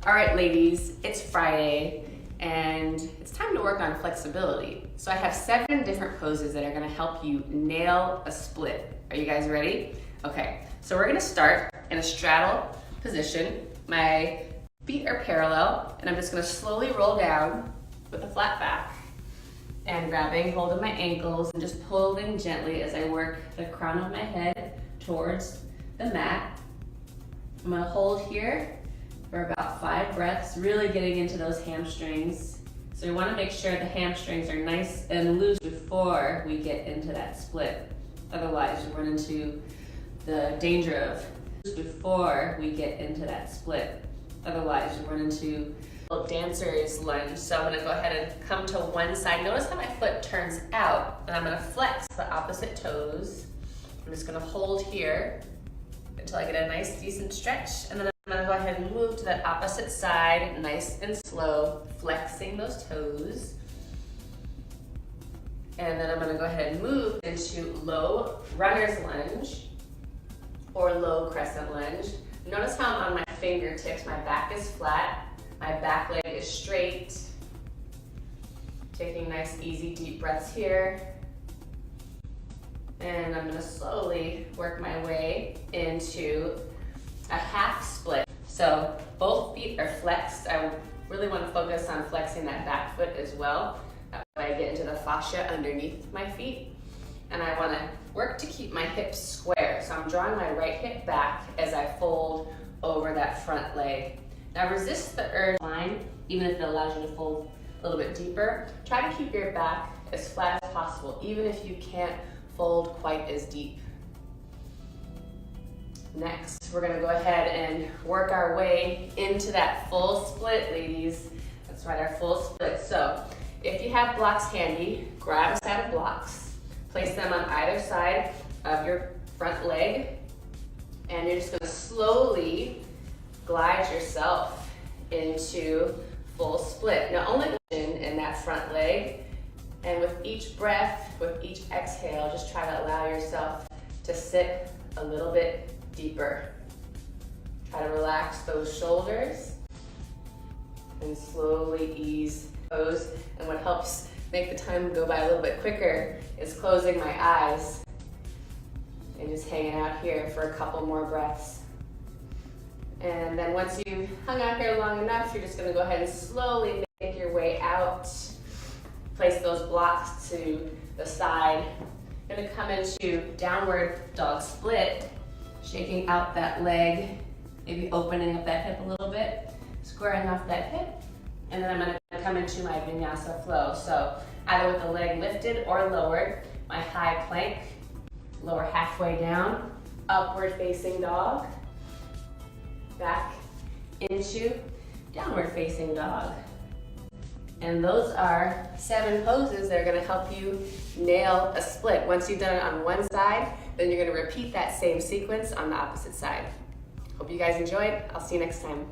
All right, ladies, it's Friday and it's time to work on flexibility. So I have 7 different poses that are gonna help you nail a split. Are you guys ready? Okay, so we're gonna start in a straddle position. My feet are parallel and I'm just gonna slowly roll down with a flat back and grabbing hold of my ankles and just pulling gently as I work the crown of my head towards the mat. I'm gonna hold here for about 5 breaths, really getting into those hamstrings. So we wanna make sure the hamstrings are nice and loose before we get into that split. Otherwise, you run into the danger of before we get into that split. Otherwise, you run into dancer's lunge. So I'm gonna go ahead and come to one side. Notice how my foot turns out, and I'm gonna flex the opposite toes. I'm just gonna hold here until I get a nice, decent stretch, and then I'm gonna go ahead and move to that opposite side, nice and slow, flexing those toes. And then I'm gonna go ahead and move into low runner's lunge or low crescent lunge. Notice how I'm on my fingertips, my back is flat, my back leg is straight. Taking nice, easy, deep breaths here. And I'm gonna slowly work my way into a half split. So both feet are flexed. I really want to focus on flexing that back foot as well. That way I get into the fascia underneath my feet. And I want to work to keep my hips square. So I'm drawing my right hip back as I fold over that front leg. Now resist the urge line, even if it allows you to fold a little bit deeper. Try to keep your back as flat as possible, even if you can't fold quite as deep. Next, we're gonna go ahead and work our way into that full split, ladies. That's right, our full split. So if you have blocks handy, grab a set of blocks, place them on either side of your front leg, and you're just gonna slowly glide yourself into full split. Now only in that front leg, and with each breath, with each exhale, just try to allow yourself to sit a little bit deeper. Try to relax those shoulders and slowly ease those. And what helps make the time go by a little bit quicker is closing my eyes and just hanging out here for a couple more breaths. And then once you've hung out here long enough, you're just gonna go ahead and slowly make your way out. Place those blocks to the side. You're gonna come into downward dog split, shaking out that leg, maybe opening up that hip a little bit, squaring off that hip, and then I'm gonna come into my vinyasa flow. So either with the leg lifted or lowered, my high plank, lower halfway down, upward facing dog, back into downward facing dog. And those are 7 poses that are gonna help you nail a split. Once you've done it on one side, then you're gonna repeat that same sequence on the opposite side. Hope you guys enjoyed. I'll see you next time.